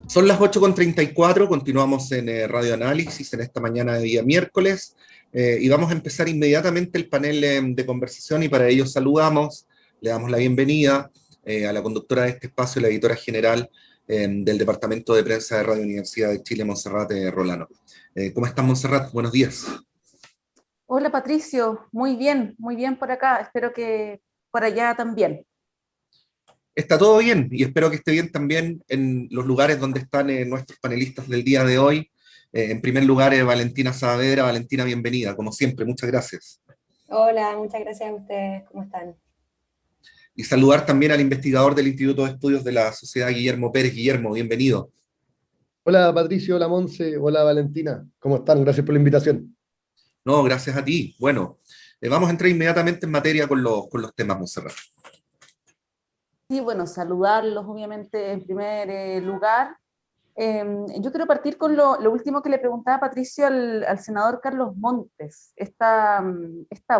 Son las 8:34, continuamos en Radio Análisis en esta mañana de día miércoles y vamos a empezar inmediatamente el panel de conversación y para ello saludamos, le damos la bienvenida a la conductora de este espacio, la editora general del Departamento de Prensa de Radio Universidad de Chile, Montserrat Rolano. ¿Cómo estás, Montserrat? Buenos días. Hola Patricio, muy bien por acá, espero que por allá también. Está todo bien y espero que esté bien también en los lugares donde están nuestros panelistas del día de hoy. En primer lugar, Valentina Saavedra. Valentina, bienvenida, como siempre, muchas gracias. Hola, muchas gracias a ustedes, ¿cómo están? Y saludar también al investigador del Instituto de Estudios de la Sociedad, Guillermo Pérez. Guillermo, bienvenido. Hola Patricio, hola Monse, hola Valentina, ¿cómo están? Gracias por la invitación. No, gracias a ti. Bueno, vamos a entrar inmediatamente en materia con los temas, Montserrat. Sí, bueno, saludarlos obviamente en primer lugar. Yo quiero partir con lo último que le preguntaba Patricio al senador Carlos Montes, esta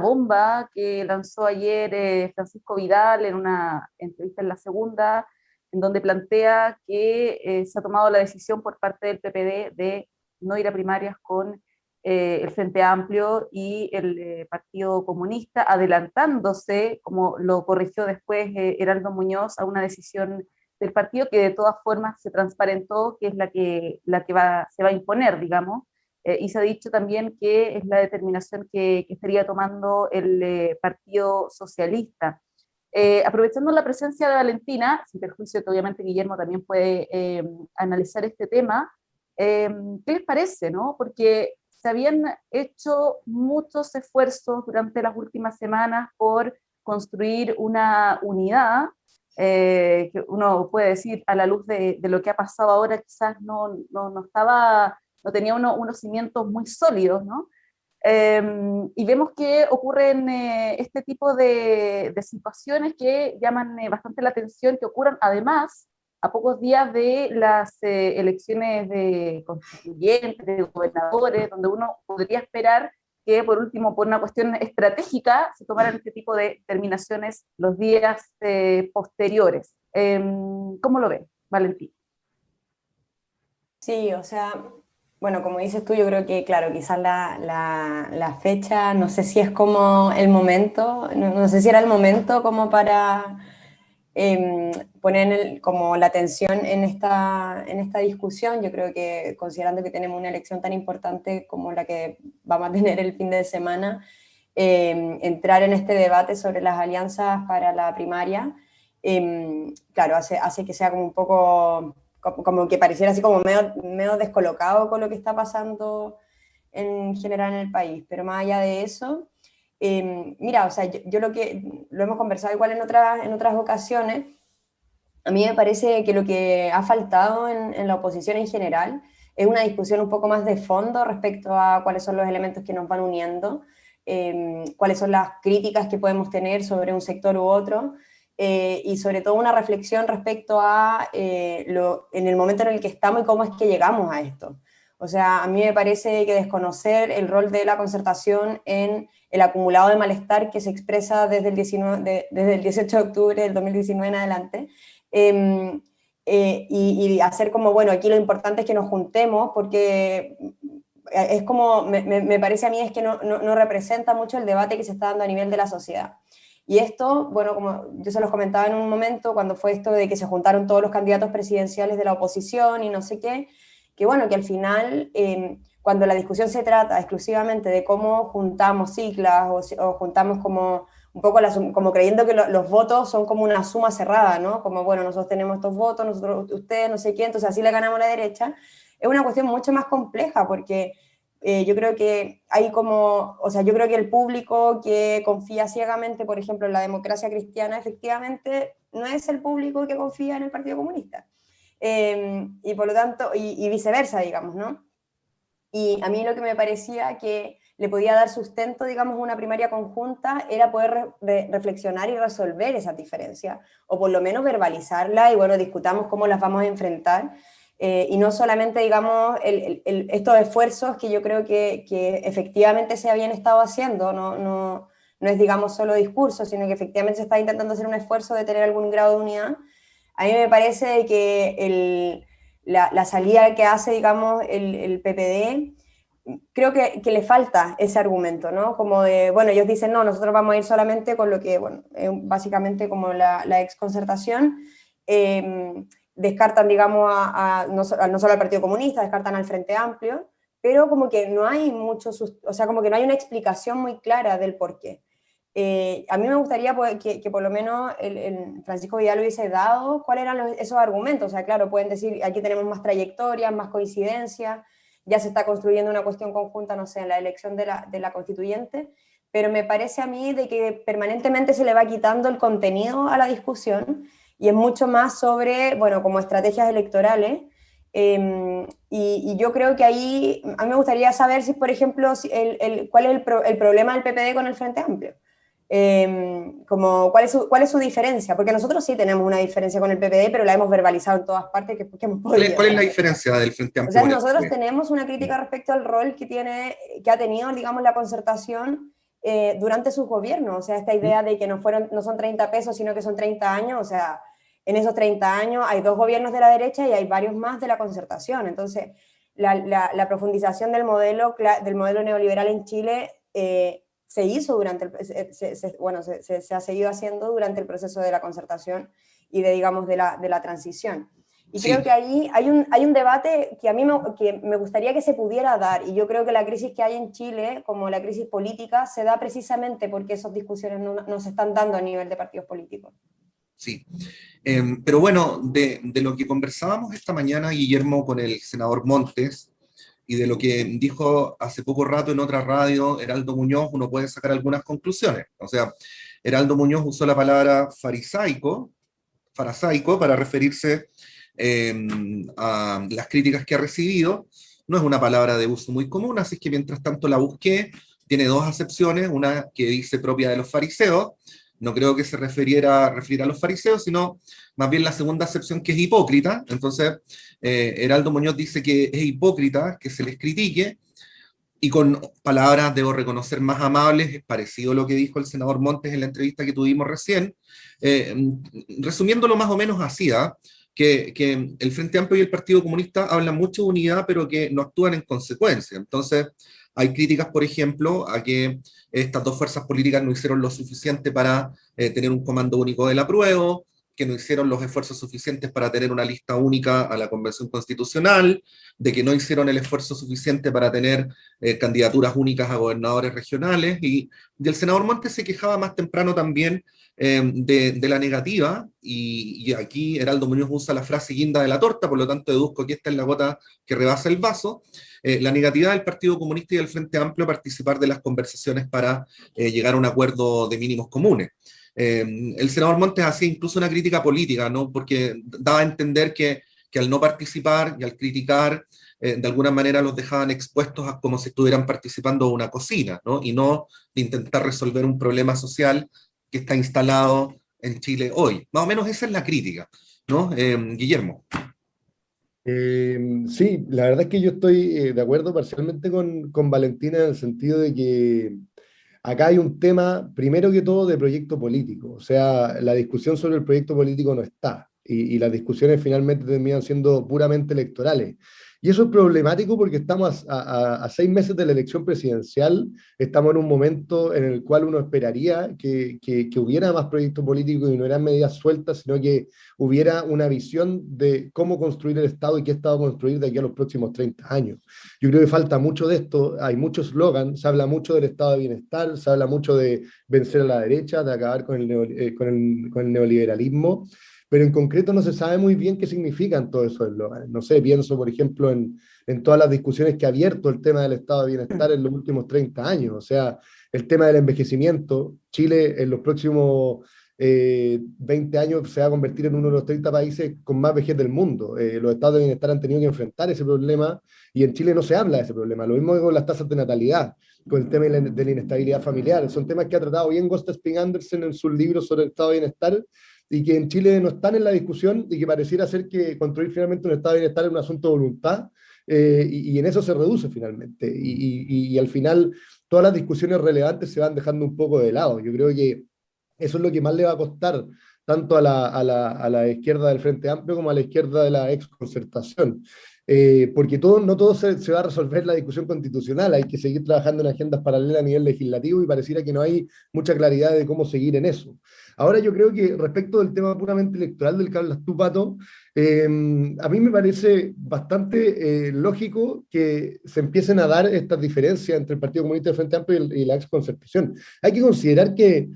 bomba que lanzó ayer Francisco Vidal en una entrevista en La Segunda, en donde plantea que se ha tomado la decisión por parte del PPD de no ir a primarias con el Frente Amplio y el Partido Comunista, adelantándose, como lo corrigió después Heraldo Muñoz, a una decisión del partido que de todas formas se transparentó, que es la que se va a imponer, digamos, y se ha dicho también que es la determinación que estaría tomando el Partido Socialista. Aprovechando la presencia de Valentina, sin perjuicio que obviamente Guillermo también puede analizar este tema, ¿qué les parece, no? Porque se habían hecho muchos esfuerzos durante las últimas semanas por construir una unidad, que uno puede decir a la luz de lo que ha pasado ahora quizás no tenía unos cimientos muy sólidos, ¿no? Y vemos que ocurren este tipo de situaciones que llaman bastante la atención, que ocurran además a pocos días de las elecciones de constituyentes, de gobernadores, donde uno podría esperar que por último, por una cuestión estratégica, se tomaran este tipo de determinaciones los días posteriores. ¿Cómo lo ven, Valentín? Sí, o sea, bueno, como dices tú, yo creo que, claro, quizás la fecha, no sé si es como el momento, no sé si era el momento como para poner como la atención en esta discusión. Yo creo que, considerando que tenemos una elección tan importante como la que vamos a tener el fin de semana, entrar en este debate sobre las alianzas para la primaria, claro, hace que sea como un poco, como que pareciera así como medio descolocado con lo que está pasando en general en el país, pero más allá de eso, mira, o sea, yo lo hemos conversado igual en otras ocasiones. A mí me parece que lo que ha faltado en la oposición en general es una discusión un poco más de fondo respecto a cuáles son los elementos que nos van uniendo, cuáles son las críticas que podemos tener sobre un sector u otro, y sobre todo una reflexión respecto a en el momento en el que estamos y cómo es que llegamos a esto. O sea, a mí me parece que desconocer el rol de la concertación en el acumulado de malestar que se expresa desde el 18 de octubre del 2019 en adelante, y hacer como, bueno, aquí lo importante es que nos juntemos, porque es como, me parece a mí es que no representa mucho el debate que se está dando a nivel de la sociedad. Y esto, bueno, como yo se los comentaba en un momento, cuando fue esto de que se juntaron todos los candidatos presidenciales de la oposición y no sé qué, que bueno, que al final, cuando la discusión se trata exclusivamente de cómo juntamos siglas o juntamos como un poco como creyendo que los votos son como una suma cerrada, ¿no? Como, bueno, nosotros tenemos estos votos, nosotros, ustedes, no sé qué, entonces así le ganamos a la derecha. Es una cuestión mucho más compleja porque yo creo que hay como, o sea, yo creo que el público que confía ciegamente, por ejemplo, en la democracia cristiana, efectivamente no es el público que confía en el Partido Comunista. Y por lo tanto, y viceversa, digamos, ¿no? Y a mí lo que me parecía que le podía dar sustento, digamos, a una primaria conjunta era poder reflexionar y resolver esa diferencia, o por lo menos verbalizarla, y bueno, discutamos cómo las vamos a enfrentar, y no solamente, digamos, estos esfuerzos que yo creo que efectivamente se habían estado haciendo, no es, digamos, solo discurso, sino que efectivamente se está intentando hacer un esfuerzo de tener algún grado de unidad. A mí me parece que la salida que hace, digamos, el PPD, creo que le falta ese argumento, ¿no? Como de, bueno, ellos dicen, no, nosotros vamos a ir solamente con lo que, bueno, básicamente como la exconcertación, descartan, digamos, no solo al Partido Comunista, descartan al Frente Amplio, pero como que no hay mucho, o sea, como que no hay una explicación muy clara del por qué. A mí me gustaría que por lo menos el Francisco Vidal hubiese dado cuáles eran esos argumentos. O sea, claro, pueden decir, aquí tenemos más trayectoria, más coincidencia, ya se está construyendo una cuestión conjunta, no sé, en la elección de la constituyente, pero me parece a mí de que permanentemente se le va quitando el contenido a la discusión y es mucho más sobre, bueno, como estrategias electorales. Y yo creo que ahí, a mí me gustaría saber si, por ejemplo, cuál es el problema del PPD con el Frente Amplio. Como, ¿cuál es su diferencia? Porque nosotros sí tenemos una diferencia con el PPD, pero la hemos verbalizado en todas partes que hemos podido. ¿Cuál es la diferencia del Frente Amplio? O sea, nosotros tenemos una crítica respecto al rol que ha tenido, digamos, la concertación durante sus gobiernos. O sea, esta idea de que no son 30 pesos, sino que son 30 años, o sea, en esos 30 años hay 2 gobiernos de la derecha y hay varios más de la concertación. Entonces, la profundización del modelo neoliberal en Chile se hizo durante se ha seguido haciendo durante el proceso de la concertación y digamos, de la transición. Y sí, creo que ahí hay un debate que a mí me gustaría que se pudiera dar, y yo creo que la crisis que hay en Chile, como la crisis política, se da precisamente porque esas discusiones no se están dando a nivel de partidos políticos. Sí, pero bueno, de lo que conversábamos esta mañana, Guillermo, con el senador Montes, y de lo que dijo hace poco rato en otra radio Heraldo Muñoz, uno puede sacar algunas conclusiones. O sea, Heraldo Muñoz usó la palabra farasaico para referirse a las críticas que ha recibido. No es una palabra de uso muy común, así que mientras tanto la busqué. Tiene 2 acepciones, una que dice propia de los fariseos. No creo que se refirir a los fariseos, sino más bien la segunda acepción, que es hipócrita. Entonces, Heraldo Muñoz dice que es hipócrita que se les critique, y con palabras, debo reconocer, más amables, es parecido a lo que dijo el senador Montes en la entrevista que tuvimos recién, resumiéndolo más o menos así, que el Frente Amplio y el Partido Comunista hablan mucho de unidad, pero que no actúan en consecuencia. Entonces, hay críticas, por ejemplo, a que estas 2 fuerzas políticas no hicieron lo suficiente para tener un comando único del apruebo, que no hicieron los esfuerzos suficientes para tener una lista única a la Convención Constitucional, de que no hicieron el esfuerzo suficiente para tener candidaturas únicas a gobernadores regionales, y el senador Montes se quejaba más temprano también de la negativa, y aquí Heraldo Muñoz usa la frase guinda de la torta, por lo tanto deduzco que esta es la gota que rebasa el vaso, la negatividad del Partido Comunista y del Frente Amplio a participar de las conversaciones para llegar a un acuerdo de mínimos comunes. El senador Montes hacía incluso una crítica política, ¿no? Porque daba a entender que al no participar y al criticar, de alguna manera los dejaban expuestos a como si estuvieran participando de una cocina, ¿no? Y no de intentar resolver un problema social que está instalado en Chile hoy. Más o menos esa es la crítica, ¿no? Guillermo. Sí, la verdad es que yo estoy de acuerdo parcialmente con Valentina, en el sentido de que acá hay un tema, primero que todo, de proyecto político. O sea, la discusión sobre el proyecto político no está, y las discusiones finalmente terminan siendo puramente electorales. Y eso es problemático porque estamos a 6 meses de la elección presidencial, estamos en un momento en el cual uno esperaría que hubiera más proyecto político y no eran medidas sueltas, sino que hubiera una visión de cómo construir el Estado y qué Estado construir de aquí a los próximos 30 años. Yo creo que falta mucho de esto, hay muchos slogans, se habla mucho del Estado de bienestar, se habla mucho de vencer a la derecha, de acabar con el neoliberalismo, pero en concreto no se sabe muy bien qué significan todos esos eslóganes. No sé, pienso, por ejemplo, en todas las discusiones que ha abierto el tema del estado de bienestar en los últimos 30 años. O sea, el tema del envejecimiento. Chile en los próximos 20 años se va a convertir en uno de los 30 países con más vejez del mundo. Los estados de bienestar han tenido que enfrentar ese problema, y en Chile no se habla de ese problema. Lo mismo con las tasas de natalidad, con el tema de la inestabilidad familiar. Son temas que ha tratado bien Gösta Spring-Andersen en sus libros sobre el estado de bienestar, y que en Chile no están en la discusión, y que pareciera ser que construir finalmente un estado de bienestar es un asunto de voluntad, y en eso se reduce finalmente, y al final todas las discusiones relevantes se van dejando un poco de lado. Yo creo que eso es lo que más le va a costar tanto a la izquierda del Frente Amplio como a la izquierda de la exconcertación. Porque no todo se va a resolver en la discusión constitucional, hay que seguir trabajando en agendas paralelas a nivel legislativo y pareciera que no hay mucha claridad de cómo seguir en eso. Ahora yo creo que respecto del tema puramente electoral del que hablas tú, Pato, a mí me parece bastante lógico que se empiecen a dar estas diferencias entre el Partido Comunista del Frente Amplio y la exconcertación. Hay que considerar que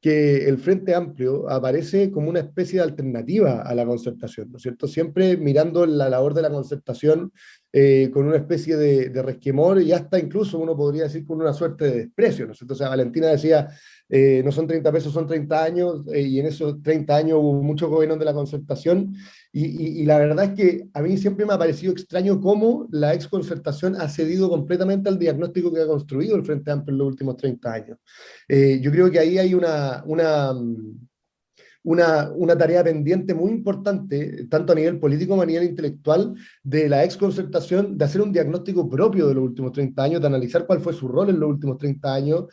el Frente Amplio aparece como una especie de alternativa a la concertación, ¿no es cierto? Siempre mirando la labor de la concertación con una especie de resquemor y hasta incluso uno podría decir con una suerte de desprecio, ¿no es cierto? O sea, Valentina decía, no son 30 pesos, son 30 años, y en esos 30 años hubo muchos gobiernos de la concertación, y la verdad es que a mí siempre me ha parecido extraño cómo la exconcertación ha cedido completamente al diagnóstico que ha construido el Frente Amplio en los últimos 30 años. Yo creo que ahí hay una tarea pendiente muy importante, tanto a nivel político como a nivel intelectual, de la exconcertación, de hacer un diagnóstico propio de los últimos 30 años, de analizar cuál fue su rol en los últimos 30 años,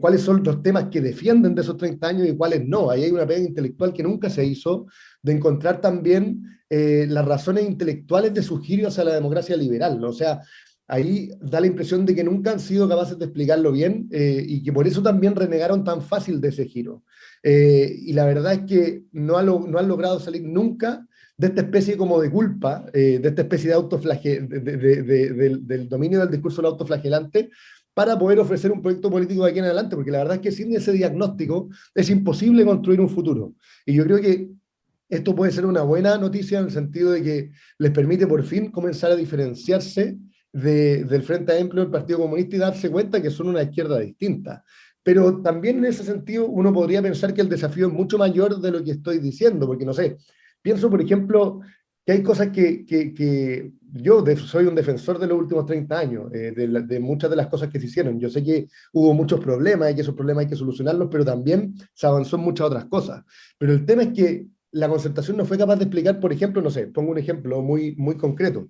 cuáles son los temas que defienden de esos 30 años y cuáles no. Ahí hay una pega intelectual que nunca se hizo, de encontrar también las razones intelectuales de su giro hacia la democracia liberal, ¿no? O sea, ahí da la impresión de que nunca han sido capaces de explicarlo bien y que por eso también renegaron tan fácil de ese giro. Y la verdad es que no han logrado salir nunca de esta especie como de culpa, de esta especie de del dominio del discurso del autoflagelante, para poder ofrecer un proyecto político de aquí en adelante, porque la verdad es que sin ese diagnóstico es imposible construir un futuro. Y yo creo que esto puede ser una buena noticia en el sentido de que les permite por fin comenzar a diferenciarse del Frente Amplio del Partido Comunista y darse cuenta que son una izquierda distinta. Pero también en ese sentido uno podría pensar que el desafío es mucho mayor de lo que estoy diciendo, porque no sé, pienso por ejemplo que hay cosas que yo soy un defensor de los últimos 30 años, de muchas de las cosas que se hicieron. Yo sé que hubo muchos problemas y que esos problemas hay que solucionarlos, pero también se avanzó en muchas otras cosas. Pero el tema es que la concertación no fue capaz de explicar, por ejemplo, no sé, pongo un ejemplo muy, muy concreto.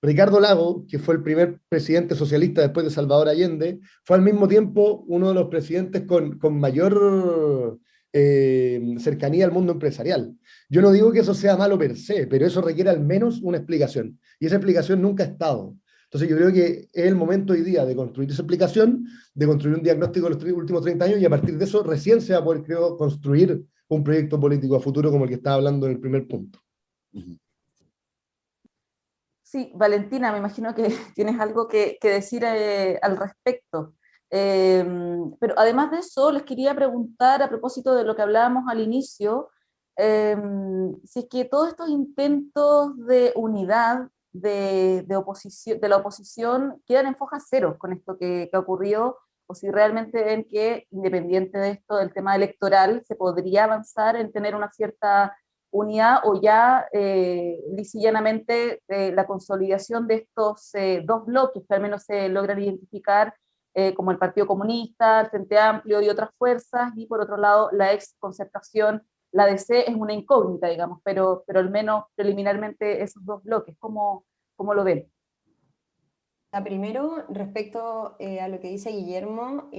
Ricardo Lagos, que fue el primer presidente socialista después de Salvador Allende, fue al mismo tiempo uno de los presidentes con mayor cercanía al mundo empresarial. Yo no digo que eso sea malo per se, pero eso requiere al menos una explicación, y esa explicación nunca ha estado. Entonces yo creo que es el momento hoy día de construir esa explicación, de construir un diagnóstico de los últimos 30 años, y a partir de eso recién se va a poder, creo, construir un proyecto político a futuro como el que estaba hablando en el primer punto. Sí, Valentina, me imagino que tienes algo que decir al respecto. Pero además de eso, les quería preguntar a propósito de lo que hablábamos al inicio, si es que todos estos intentos de unidad de la oposición quedan en foja cero con esto que ocurrió, o si realmente ven que, independiente de esto, del tema electoral, se podría avanzar en tener una cierta unidad, o ya lisa y llanamente la consolidación de estos dos bloques que al menos se logran identificar como el Partido Comunista, el Frente Amplio y otras fuerzas, y por otro lado la exconcertación, la DC es una incógnita, digamos, pero al menos preliminarmente esos dos bloques, ¿cómo lo ven? Primero, respecto a lo que dice Guillermo,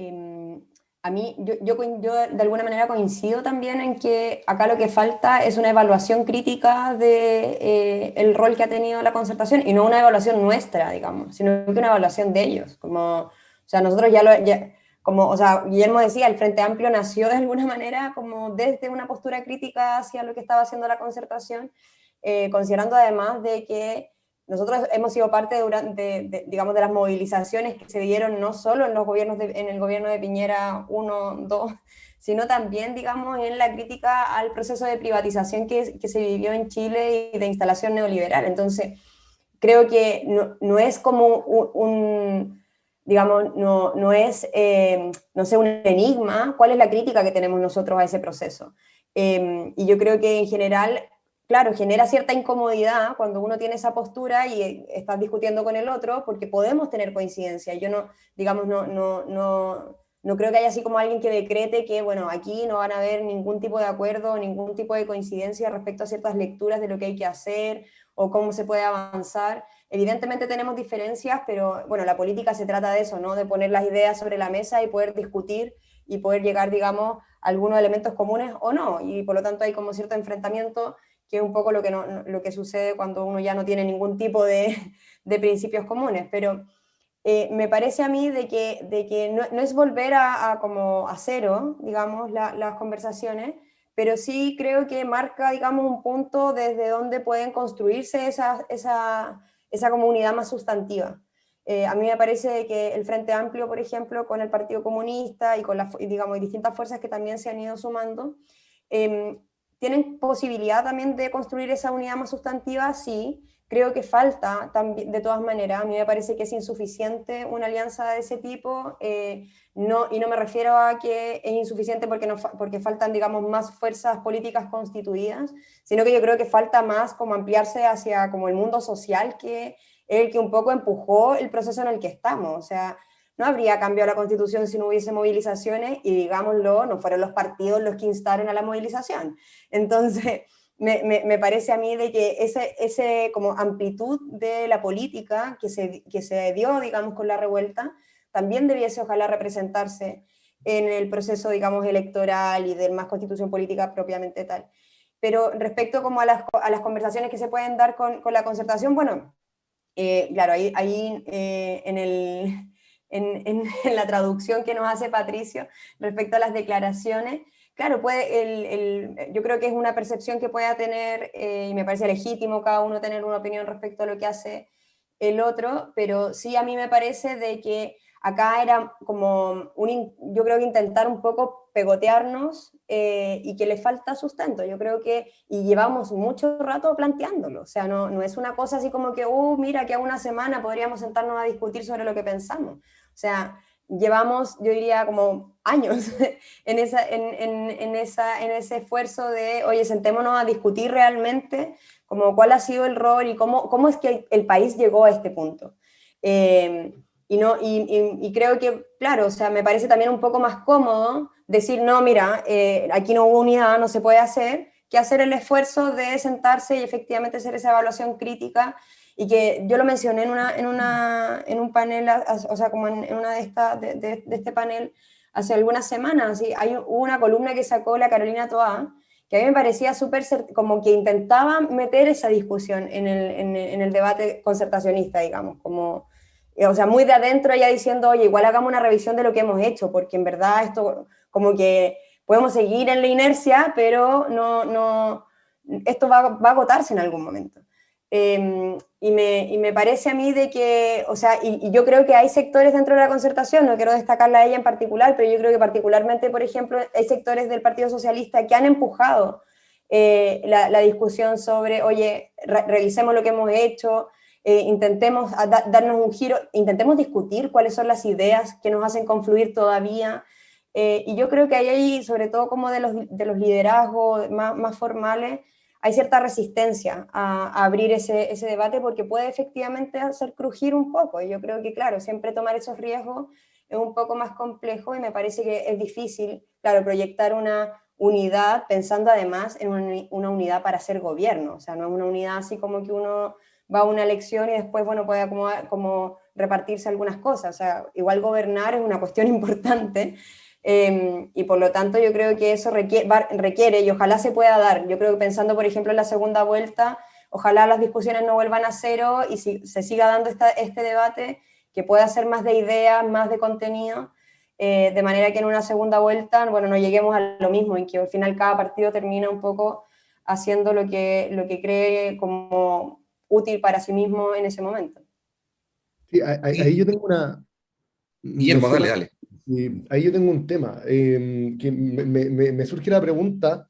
a mí, yo de alguna manera coincido también en que acá lo que falta es una evaluación crítica del rol que ha tenido la concertación, y no una evaluación nuestra, digamos, sino que una evaluación de ellos. O sea, nosotros o sea, Guillermo decía, el Frente Amplio nació de alguna manera como desde una postura crítica hacia lo que estaba haciendo la concertación, considerando además de que nosotros hemos sido parte digamos, de las movilizaciones que se dieron no solo en el gobierno de Piñera 1, 2, sino también, digamos, en la crítica al proceso de privatización que se vivió en Chile y de instalación neoliberal. Entonces, creo que no es como digamos, no es, no sé, un enigma cuál es la crítica que tenemos nosotros a ese proceso. Y yo creo que en general, claro, genera cierta incomodidad cuando uno tiene esa postura y estás discutiendo con el otro, porque podemos tener coincidencia. Yo no, digamos, no creo que haya así como alguien que decrete que, bueno, aquí no van a haber ningún tipo de acuerdo, ningún tipo de coincidencia respecto a ciertas lecturas de lo que hay que hacer o cómo se puede avanzar. Evidentemente tenemos diferencias, pero bueno, la política se trata de eso, ¿no? De poner las ideas sobre la mesa y poder discutir y poder llegar, digamos, a algunos elementos comunes o no, y por lo tanto hay como cierto enfrentamiento, que es un poco lo que, lo que sucede cuando uno ya no tiene ningún tipo de principios comunes, pero me parece a mí de que no es volver como a cero, digamos, las conversaciones, pero sí creo que marca, digamos, un punto desde donde pueden construirse esa comunidad más sustantiva. A mí me parece que el Frente Amplio, por ejemplo, con el Partido Comunista y con las, digamos, distintas fuerzas que también se han ido sumando, tienen posibilidad también de construir esa unidad más sustantiva, sí. Creo que falta, también, de todas maneras, a mí me parece que es insuficiente una alianza de ese tipo, no, y no me refiero a que es insuficiente porque, no, porque faltan, digamos, más fuerzas políticas constituidas, sino que yo creo que falta más como ampliarse hacia como el mundo social, que es el que un poco empujó el proceso en el que estamos. O sea, no habría cambiado la Constitución si no hubiese movilizaciones, y digámoslo, no fueron los partidos los que instaron a la movilización. Entonces me parece a mí de que ese como amplitud de la política que se dio, digamos, con la revuelta, también debiese ojalá representarse en el proceso, digamos, electoral y de más constitución política propiamente tal. Pero respecto como a las conversaciones que se pueden dar con la concertación, bueno, claro, ahí en la traducción que nos hace Patricio respecto a las declaraciones, claro, yo creo que es una percepción que pueda tener, y me parece legítimo cada uno tener una opinión respecto a lo que hace el otro, pero sí a mí me parece de que acá era como, yo creo que intentar un poco pegotearnos y que le falta sustento. Yo creo que, y llevamos mucho rato planteándolo, o sea, no es una cosa así como que, mira, que a una semana podríamos sentarnos a discutir sobre lo que pensamos. O sea, llevamos, yo diría, como años en ese esfuerzo de, oye, sentémonos a discutir realmente como cuál ha sido el rol y cómo es que el país llegó a este punto. Y creo que, claro, o sea, me parece también un poco más cómodo decir, no, mira, aquí no hubo unidad, no se puede hacer, que hacer el esfuerzo de sentarse y efectivamente hacer esa evaluación crítica. Y que yo lo mencioné en un panel, o sea, como en una de este panel hace algunas semanas. ¿Sí? Hubo una columna que sacó la Carolina Toá, que a mí me parecía súper, como que intentaba meter esa discusión en el debate concertacionista, digamos, como, o sea, muy de adentro ella diciendo, oye, igual hagamos una revisión de lo que hemos hecho, porque en verdad esto, como que podemos seguir en la inercia, pero esto va a agotarse en algún momento. Y me parece a mí de que, o sea, y yo creo que hay sectores dentro de la concertación, no quiero destacarla a ella en particular, pero yo creo que particularmente, por ejemplo, hay sectores del Partido Socialista que han empujado la discusión sobre, oye, revisemos lo que hemos hecho, intentemos darnos un giro, intentemos discutir cuáles son las ideas que nos hacen confluir todavía, y yo creo que hay, sobre todo como de los liderazgos más formales, hay cierta resistencia a abrir ese debate porque puede efectivamente hacer crujir un poco. Y yo creo que, claro, siempre tomar esos riesgos es un poco más complejo y me parece que es difícil, claro, proyectar una unidad pensando además en una unidad para hacer gobierno. O sea, no es una unidad así como que uno va a una elección y después, bueno, puede como repartirse algunas cosas. O sea, igual gobernar es una cuestión importante. Y por lo tanto yo creo que eso requiere, y ojalá se pueda dar, yo creo que pensando por ejemplo en la segunda vuelta, ojalá las discusiones no vuelvan a cero y se siga dando este debate, que pueda ser más de ideas, más de contenido, de manera que en una segunda vuelta, bueno, no lleguemos a lo mismo, en que al final cada partido termina un poco haciendo lo que cree como útil para sí mismo en ese momento. Sí, ahí yo tengo una... Guillermo, dale, dale. Ahí yo tengo un tema, que me surge la pregunta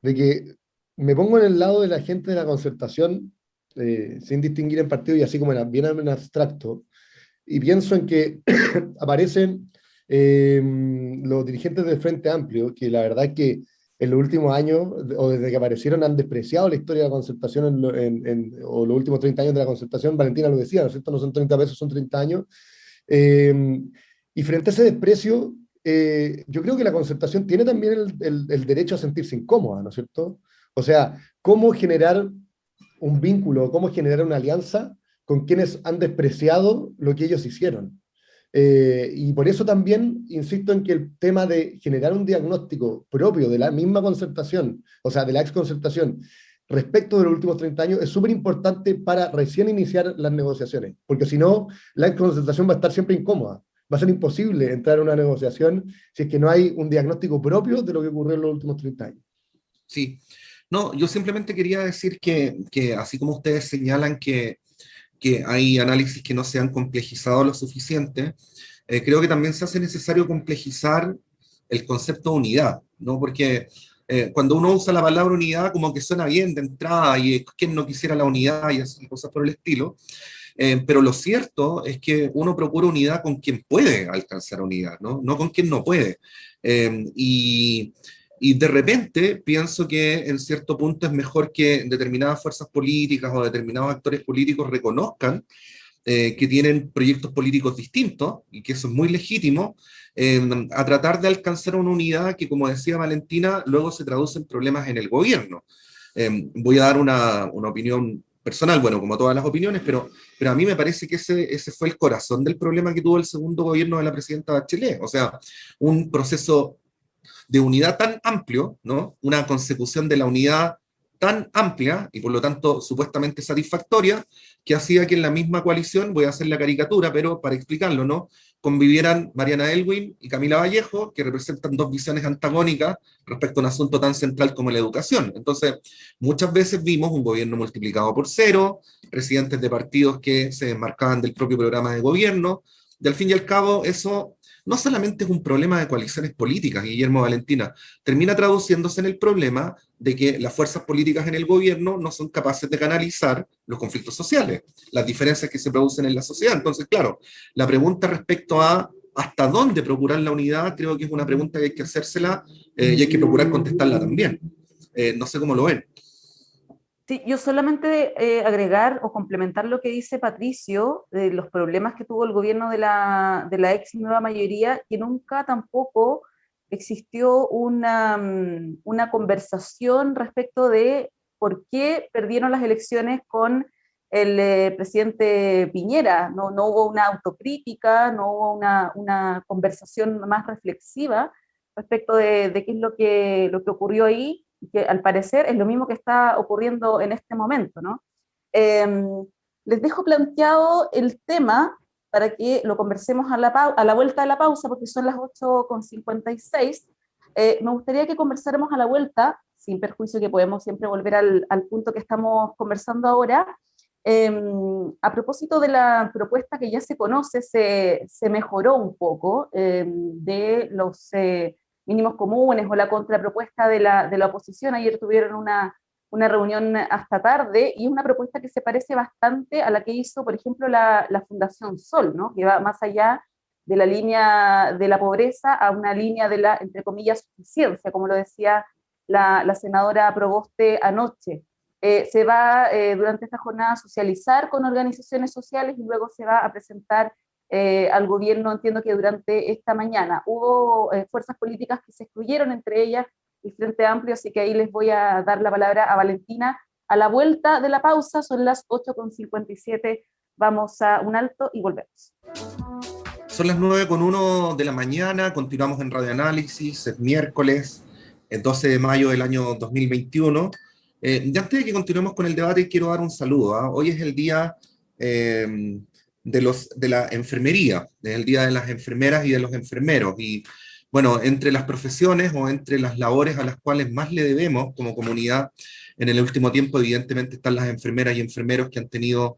de que me pongo en el lado de la gente de la concertación, sin distinguir en partido y así como bien en abstracto, y pienso en que aparecen los dirigentes del Frente Amplio, que la verdad es que en los últimos años, o desde que aparecieron, han despreciado la historia de la concertación, o los últimos 30 años de la concertación. Valentina lo decía, ¿no es cierto? No son 30 pesos, son 30 años. Y frente a ese desprecio, yo creo que la concertación tiene también el derecho a sentirse incómoda, ¿no es cierto? O sea, ¿cómo generar un vínculo, cómo generar una alianza con quienes han despreciado lo que ellos hicieron? Y por eso también insisto en que el tema de generar un diagnóstico propio de la misma concertación, o sea, de la exconcertación, respecto de los últimos 30 años, es súper importante para recién iniciar las negociaciones, porque si no, la exconcertación va a estar siempre incómoda. Va a ser imposible entrar a una negociación si es que no hay un diagnóstico propio de lo que ocurrió en los últimos 30 años. Sí, no, yo simplemente quería decir que así como ustedes señalan que hay análisis que no se han complejizado lo suficiente, creo que también se hace necesario complejizar el concepto de unidad, ¿no? Porque cuando uno usa la palabra unidad, como que suena bien de entrada, y quién no quisiera la unidad y así, cosas por el estilo, pero lo cierto es que uno procura unidad con quien puede alcanzar unidad, ¿no? No con quien no puede. Y, y de repente pienso que en cierto punto es mejor que determinadas fuerzas políticas o determinados actores políticos reconozcan que tienen proyectos políticos distintos, y que eso es muy legítimo, a tratar de alcanzar una unidad que, como decía Valentina, luego se traduce en problemas en el gobierno. Voy a dar una opinión personal, bueno, como todas las opiniones, pero a mí me parece que ese fue el corazón del problema que tuvo el segundo gobierno de la presidenta Bachelet. O sea, un proceso de unidad tan amplio, ¿no? Una consecución de la unidad tan amplia y por lo tanto supuestamente satisfactoria, que hacía que en la misma coalición, voy a hacer la caricatura, pero para explicarlo, ¿no? Convivieran Mariana Elwin y Camila Vallejo, que representan dos visiones antagónicas respecto a un asunto tan central como la educación. Entonces, muchas veces vimos un gobierno multiplicado por cero, presidentes de partidos que se desmarcaban del propio programa de gobierno, y al fin y al cabo eso no solamente es un problema de coaliciones políticas, Guillermo, Valentina, termina traduciéndose en el problema de que las fuerzas políticas en el gobierno no son capaces de canalizar los conflictos sociales, las diferencias que se producen en la sociedad. Entonces, claro, la pregunta respecto a hasta dónde procurar la unidad, creo que es una pregunta que hay que hacérsela y hay que procurar contestarla también. No sé cómo lo ven. Sí, yo solamente agregar o complementar lo que dice Patricio de los problemas que tuvo el gobierno de la ex nueva mayoría, que nunca tampoco existió una conversación respecto de por qué perdieron las elecciones con el presidente Piñera. No, no hubo una autocrítica, no hubo una conversación más reflexiva respecto de qué es lo que ocurrió ahí, que al parecer es lo mismo que está ocurriendo en este momento, ¿no? Eh, Les dejo planteado el tema para que lo conversemos a la vuelta de la pausa, porque son las 8:56. Me gustaría que conversáramos a la vuelta, sin perjuicio que podemos siempre volver al punto que estamos conversando ahora, a propósito de la propuesta que ya se conoce, se mejoró un poco de los mínimos comunes o la contrapropuesta de la oposición. Ayer tuvieron una reunión hasta tarde y es una propuesta que se parece bastante a la que hizo, por ejemplo, la Fundación Sol, ¿no? Que va más allá de la línea de la pobreza a una línea de la, entre comillas, suficiencia, como lo decía la senadora Proboste anoche. Se va durante esta jornada a socializar con organizaciones sociales y luego se va a presentar al gobierno. Entiendo que durante esta mañana hubo fuerzas políticas que se excluyeron, entre ellas el Frente Amplio, así que ahí les voy a dar la palabra a Valentina. A la vuelta de la pausa, son las 8:57, vamos a un alto y volvemos. Son las 9:01 de la mañana, continuamos en Radio Análisis, es miércoles, el 12 de mayo del año 2021. Ya antes de que continuemos con el debate, quiero dar un saludo, ¿ah? Hoy es el día de la enfermería, es el día de las enfermeras y de los enfermeros, y bueno, entre las profesiones o entre las labores a las cuales más le debemos como comunidad en el último tiempo, evidentemente están las enfermeras y enfermeros que han tenido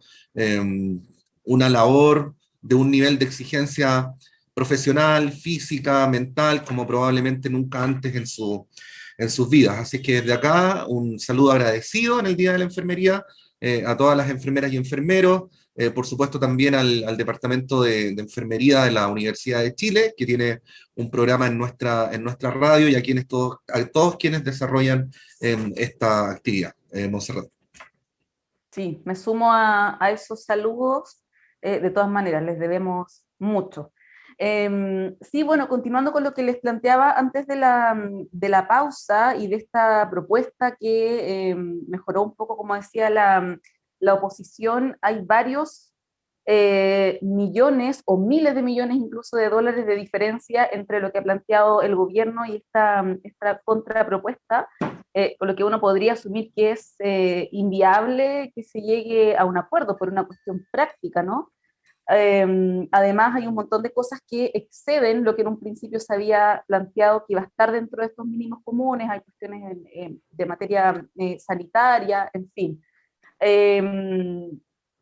una labor de un nivel de exigencia profesional, física, mental, como probablemente nunca antes en sus vidas. Así que desde acá un saludo agradecido en el Día de la Enfermería a todas las enfermeras y enfermeros, por supuesto también al Departamento de Enfermería de la Universidad de Chile, que tiene un programa en nuestra radio, y a todos quienes desarrollan esta actividad. Montserrat. Sí, me sumo a esos saludos. De todas maneras, les debemos mucho. Sí, bueno, continuando con lo que les planteaba antes de la pausa y de esta propuesta que mejoró un poco, como decía la oposición, hay varios millones o miles de millones incluso de dólares de diferencia entre lo que ha planteado el gobierno y esta contrapropuesta, con lo que uno podría asumir que es inviable que se llegue a un acuerdo por una cuestión práctica, ¿no? Además, hay un montón de cosas que exceden lo que en un principio se había planteado que iba a estar dentro de estos mínimos comunes, hay cuestiones de materia sanitaria, en fin.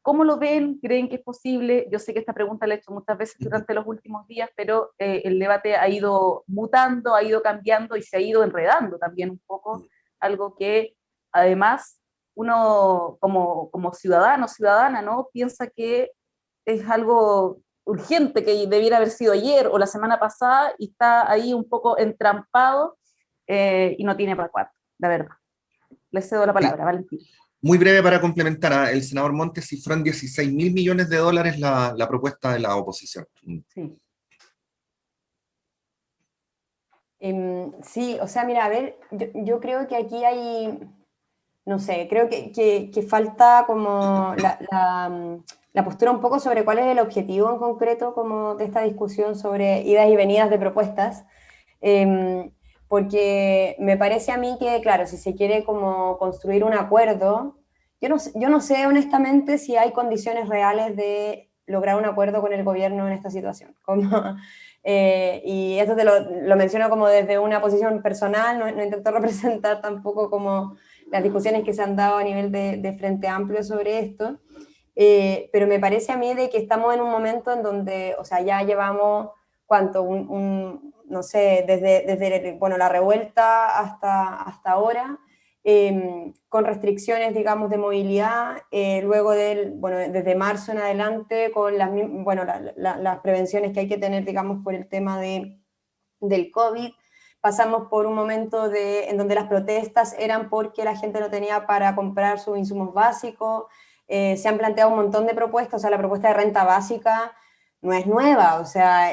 ¿Cómo lo ven? ¿Creen que es posible? Yo sé que esta pregunta la he hecho muchas veces durante los últimos días, pero el debate ha ido mutando, ha ido cambiando y se ha ido enredando también un poco, algo que además uno como ciudadano, ciudadana, ¿no? Piensa que es algo urgente que debiera haber sido ayer o la semana pasada y está ahí un poco entrampado y no tiene para cuánto, la verdad. Le cedo la palabra, Valentín. Muy breve para complementar, el senador Montes cifró en 16.000 millones de dólares la propuesta de la oposición. Sí. Sí, o sea, mira, a ver, yo creo que aquí hay, no sé, creo que falta como la postura un poco sobre cuál es el objetivo en concreto como de esta discusión sobre idas y venidas de propuestas, porque me parece a mí que, claro, si se quiere como construir un acuerdo, yo no sé honestamente si hay condiciones reales de lograr un acuerdo con el gobierno en esta situación, y esto te lo menciono como desde una posición personal, no intento representar tampoco como las discusiones que se han dado a nivel de Frente Amplio sobre esto, pero me parece a mí de que estamos en un momento en donde, o sea, ya llevamos, ¿cuánto? No sé, desde bueno, la revuelta hasta ahora, con restricciones, digamos, de movilidad, luego bueno, desde marzo en adelante, con las prevenciones que hay que tener, digamos, por el tema del COVID. Pasamos por un momento en donde las protestas eran porque la gente no tenía para comprar sus insumos básicos. Se han planteado un montón de propuestas, o sea, la propuesta de renta básica no es nueva, o sea,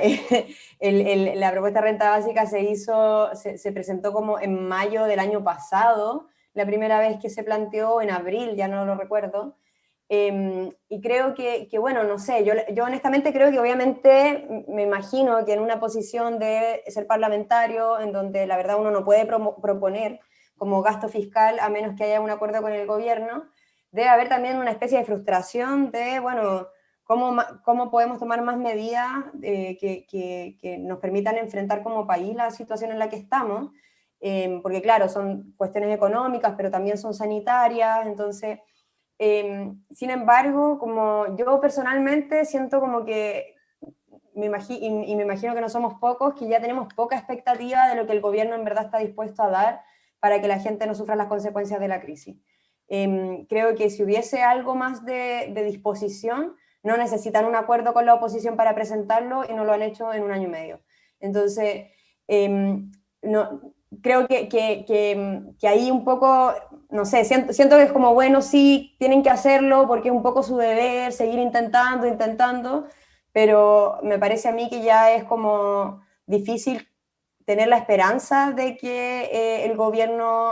la propuesta de renta básica se presentó como en mayo del año pasado, la primera vez que se planteó, en abril, ya no lo recuerdo, y creo que, bueno, no sé, yo honestamente creo que obviamente me imagino que en una posición de ser parlamentario, en donde la verdad uno no puede proponer como gasto fiscal a menos que haya un acuerdo con el gobierno, debe haber también una especie de frustración de, bueno, cómo podemos tomar más medidas que nos permitan enfrentar como país la situación en la que estamos, porque claro, son cuestiones económicas, pero también son sanitarias, entonces... sin embargo, como yo personalmente siento como que, me imagino que no somos pocos, que ya tenemos poca expectativa de lo que el gobierno en verdad está dispuesto a dar para que la gente no sufra las consecuencias de la crisis. Creo que si hubiese algo más de disposición, no necesitan un acuerdo con la oposición para presentarlo y no lo han hecho en un año y medio. Entonces, no, creo que ahí un poco, no sé, siento que es como, bueno, sí, tienen que hacerlo porque es un poco su deber, seguir intentando, pero me parece a mí que ya es como difícil tener la esperanza de que el gobierno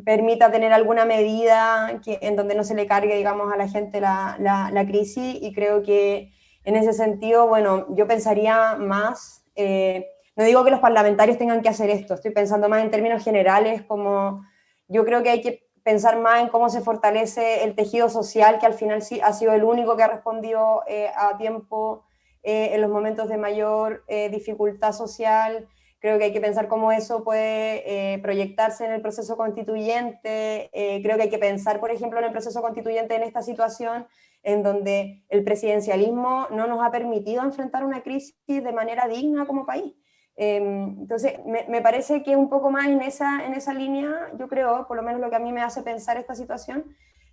permita tener alguna medida en donde no se le cargue, digamos, a la gente la crisis, y creo que en ese sentido, bueno, yo pensaría más... no digo que los parlamentarios tengan que hacer esto, estoy pensando más en términos generales, como yo creo que hay que pensar más en cómo se fortalece el tejido social, que al final sí ha sido el único que ha respondido a tiempo en los momentos de mayor dificultad social. Creo que hay que pensar cómo eso puede proyectarse en el proceso constituyente. Creo que hay que pensar, por ejemplo, en el proceso constituyente en esta situación en donde el presidencialismo no nos ha permitido enfrentar una crisis de manera digna como país. Entonces, me parece que un poco más en esa línea, yo creo, por lo menos lo que a mí me hace pensar esta situación,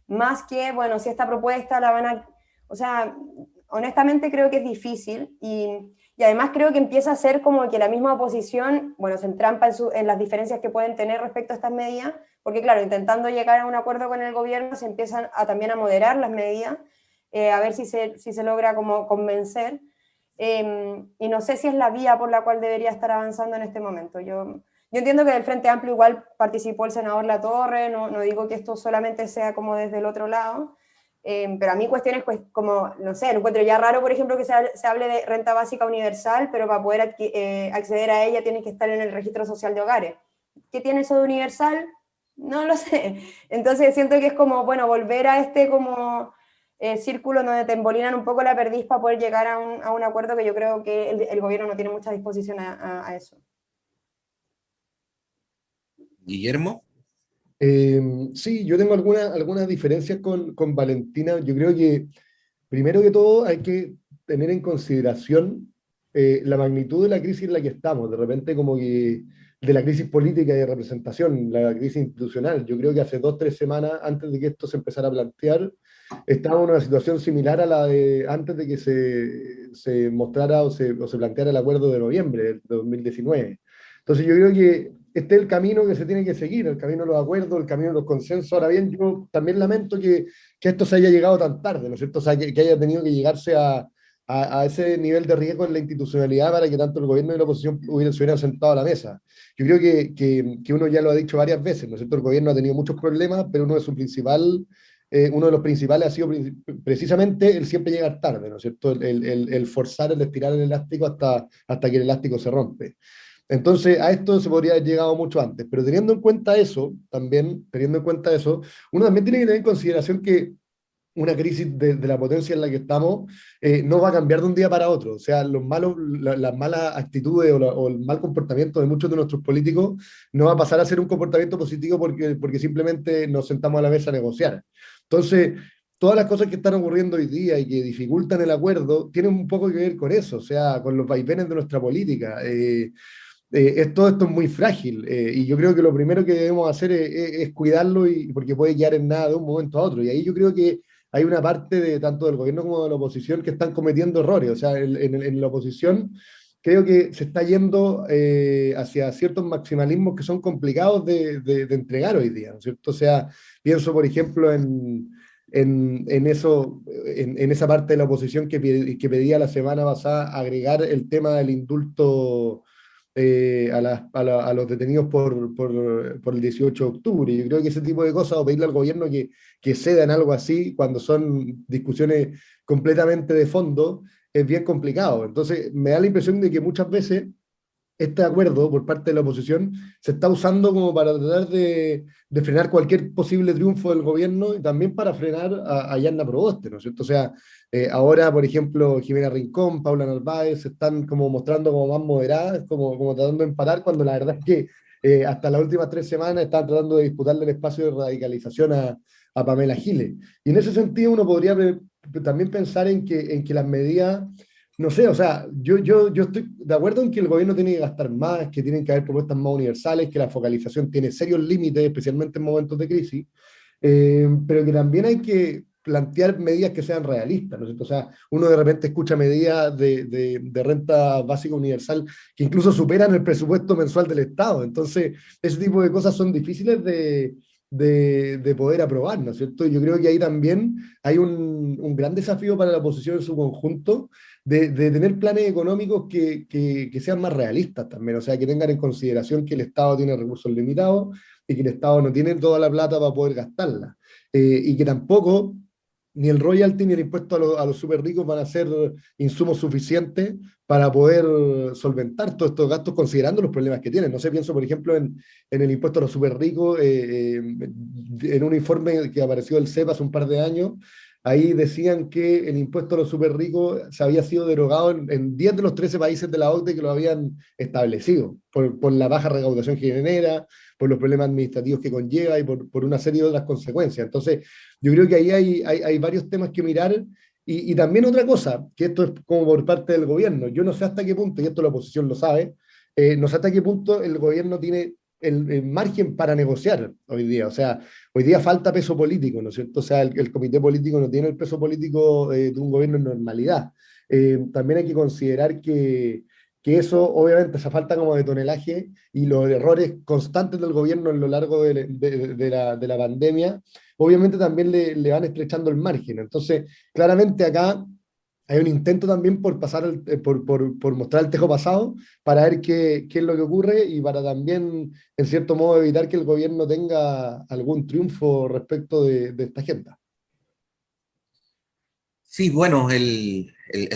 más que, bueno, si esta propuesta la van a... O sea, honestamente creo que es difícil y además creo que empieza a ser como que la misma oposición, bueno, se entrampa en las diferencias que pueden tener respecto a estas medidas, porque claro, intentando llegar a un acuerdo con el gobierno se empiezan también a moderar las medidas, a ver si se logra como convencer. Y no sé si es la vía por la cual debería estar avanzando en este momento. Yo entiendo que del Frente Amplio igual participó el senador Latorre, no digo que esto solamente sea como desde el otro lado, pero a mí cuestiones como, no sé, encuentro ya raro, por ejemplo, que se hable de renta básica universal, pero para poder acceder a ella tienes que estar en el registro social de hogares. ¿Qué tiene eso de universal? No lo sé. Entonces siento que es como, bueno, volver a este como círculo donde te embolinan un poco la perdiz para poder llegar a un acuerdo que yo creo que el gobierno no tiene mucha disposición a eso. Guillermo. Sí, yo tengo algunas diferencias con Valentina. Yo creo que, primero que todo, hay que tener en consideración la magnitud de la crisis en la que estamos. De repente, como que de la crisis política y de representación, la crisis institucional. Yo creo que hace 2 o 3 semanas, antes de que esto se empezara a plantear, estábamos en una situación similar a la de antes de que se mostrara o se planteara el acuerdo de noviembre de 2019. Entonces yo creo que este es el camino que se tiene que seguir, el camino de los acuerdos, el camino de los consensos. Ahora bien, yo también lamento que esto se haya llegado tan tarde, ¿no es cierto? O sea, que haya tenido que llegarse a ese nivel de riesgo en la institucionalidad para que tanto el gobierno y la oposición se hubieran sentado a la mesa. Yo creo que uno ya lo ha dicho varias veces, ¿no es cierto? El gobierno ha tenido muchos problemas, pero uno de los principales ha sido precisamente el siempre llegar tarde, ¿no es cierto? El forzar, el estirar el elástico hasta que el elástico se rompe. Entonces, a esto se podría haber llegado mucho antes, pero teniendo en cuenta eso, uno también tiene que tener en consideración que una crisis de la potencia en la que estamos no va a cambiar de un día para otro. O sea, las malas actitudes o el mal comportamiento de muchos de nuestros políticos no va a pasar a ser un comportamiento positivo porque simplemente nos sentamos a la mesa a negociar. Entonces, todas las cosas que están ocurriendo hoy día y que dificultan el acuerdo tienen un poco que ver con eso, o sea, con los vaivenes de nuestra política. Todo esto es muy frágil y yo creo que lo primero que debemos hacer es cuidarlo porque puede quedar en nada de un momento a otro. Y ahí yo creo que hay una parte de tanto del gobierno como de la oposición que están cometiendo errores. O sea, en la oposición creo que se está yendo hacia ciertos maximalismos que son complicados de entregar hoy día, ¿no es cierto? O sea, pienso, por ejemplo, en esa parte de la oposición que pedía la semana pasada agregar el tema del indulto a los detenidos por el 18 de octubre. Yo creo que ese tipo de cosas, o pedirle al gobierno que ceda en algo así, cuando son discusiones completamente de fondo, es bien complicado. Entonces, me da la impresión de que muchas veces este acuerdo por parte de la oposición se está usando como para tratar de frenar cualquier posible triunfo del gobierno y también para frenar a Yanna Proboste, ¿no es cierto? O sea, ahora, por ejemplo, Jimena Rincón, Paula Narváez se están como mostrando como más moderadas, como tratando de empatar, cuando la verdad es que hasta las últimas 3 semanas están tratando de disputarle el espacio de radicalización a Pamela Giles. Y en ese sentido uno podría también pensar en que las medidas, no sé, o sea, yo estoy de acuerdo en que el gobierno tiene que gastar más, que tienen que haber propuestas más universales, que la focalización tiene serios límites, especialmente en momentos de crisis, pero que también hay que plantear medidas que sean realistas, ¿no es cierto? O sea, uno de repente escucha medidas de renta básica universal que incluso superan el presupuesto mensual del Estado. Entonces, ese tipo de cosas son difíciles de poder aprobar, ¿no es cierto? Yo creo que ahí también hay un gran desafío para la oposición en su conjunto de tener planes económicos que sean más realistas también, o sea, que tengan en consideración que el Estado tiene recursos limitados y que el Estado no tiene toda la plata para poder gastarla, y que tampoco ni el royalty ni el impuesto a los súper ricos van a ser insumos suficientes para poder solventar todos estos gastos considerando los problemas que tienen. No sé, pienso por ejemplo en el impuesto a los súper ricos, en un informe que apareció del CEP hace un par de años. Ahí decían que el impuesto a los súper ricos se había sido derogado en 10 de los 13 países de la OCDE que lo habían establecido, por la baja recaudación que genera, por los problemas administrativos que conlleva y por una serie de otras consecuencias. Entonces, yo creo que ahí hay varios temas que mirar. Y también otra cosa, que esto es como por parte del gobierno, yo no sé hasta qué punto, y esto la oposición lo sabe, no sé hasta qué punto el gobierno tiene el margen para negociar hoy día. O sea, hoy día falta peso político, ¿no es cierto? O sea, el comité político no tiene el peso político de un gobierno en normalidad. También hay que considerar que eso, obviamente, esa falta como de tonelaje y los errores constantes del gobierno a lo largo de la pandemia, obviamente también le van estrechando el margen. Entonces, claramente acá hay un intento también por por mostrar el tejo pasado, para ver qué es lo que ocurre y para también, en cierto modo, evitar que el gobierno tenga algún triunfo respecto de esta agenda. Sí, bueno, el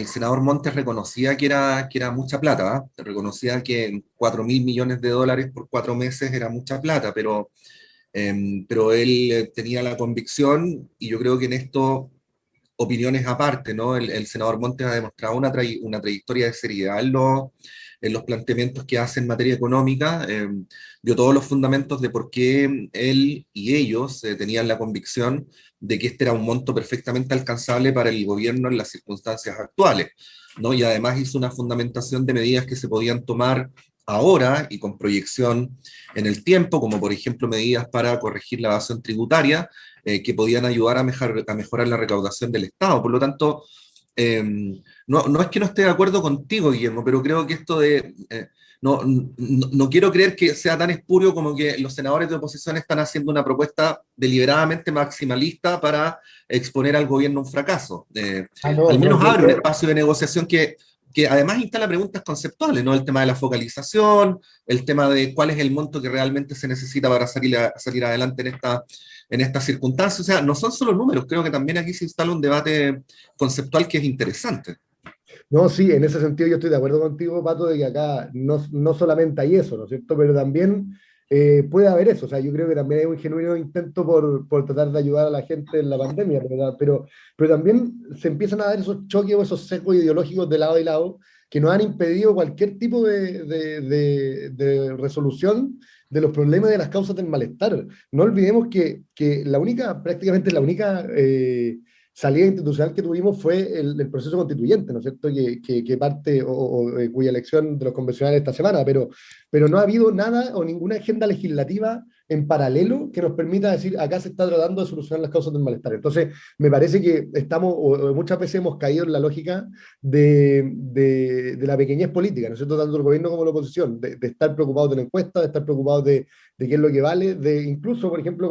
senador Montes reconocía que era mucha plata, ¿ah? Reconocía que 4.000 millones de dólares por 4 meses era mucha plata, pero él tenía la convicción, y yo creo que en esto, opiniones aparte, ¿no? El senador Montes ha demostrado una trayectoria de seriedad en los planteamientos que hace en materia económica, dio todos los fundamentos de por qué él y ellos tenían la convicción de que este era un monto perfectamente alcanzable para el gobierno en las circunstancias actuales, ¿no? Y además hizo una fundamentación de medidas que se podían tomar ahora y con proyección en el tiempo, como por ejemplo medidas para corregir la evasión tributaria, que podían ayudar a mejorar la recaudación del Estado. Por lo tanto, eh, no es que no esté de acuerdo contigo, Guillermo, pero creo que esto de... no quiero creer que sea tan espurio como que los senadores de oposición están haciendo una propuesta deliberadamente maximalista para exponer al gobierno un fracaso. Ah, no, Al no, menos yo abre un creo, espacio de negociación que además instala preguntas conceptuales, ¿no? El tema de la focalización, el tema de cuál es el monto que realmente se necesita para salir adelante en estas circunstancias. O sea, no son solo números, creo que también aquí se instala un debate conceptual que es interesante. no, sí, en ese sentido yo estoy de acuerdo contigo, Pato, de que acá no solamente hay eso, ¿no es cierto? Pero también puede haber eso, o sea, yo creo que también hay un genuino intento por tratar de ayudar a la gente en la pandemia, ¿verdad? Pero también se empiezan a dar esos choques o esos secos ideológicos de lado y lado que nos han impedido cualquier tipo de resolución de los problemas y de las causas del malestar. No olvidemos que la única, prácticamente la única salida institucional que tuvimos fue el proceso constituyente, ¿no es cierto? Que parte cuya elección de los convencionales esta semana, pero no ha habido nada o ninguna agenda legislativa en paralelo que nos permita decir acá se está tratando de solucionar las causas del malestar. Entonces, me parece que estamos, o muchas veces hemos caído en la lógica de la pequeñez política, ¿no es cierto? Tanto el gobierno como la oposición, de estar preocupados de la encuesta, de estar preocupados de qué es lo que vale, de incluso, por ejemplo,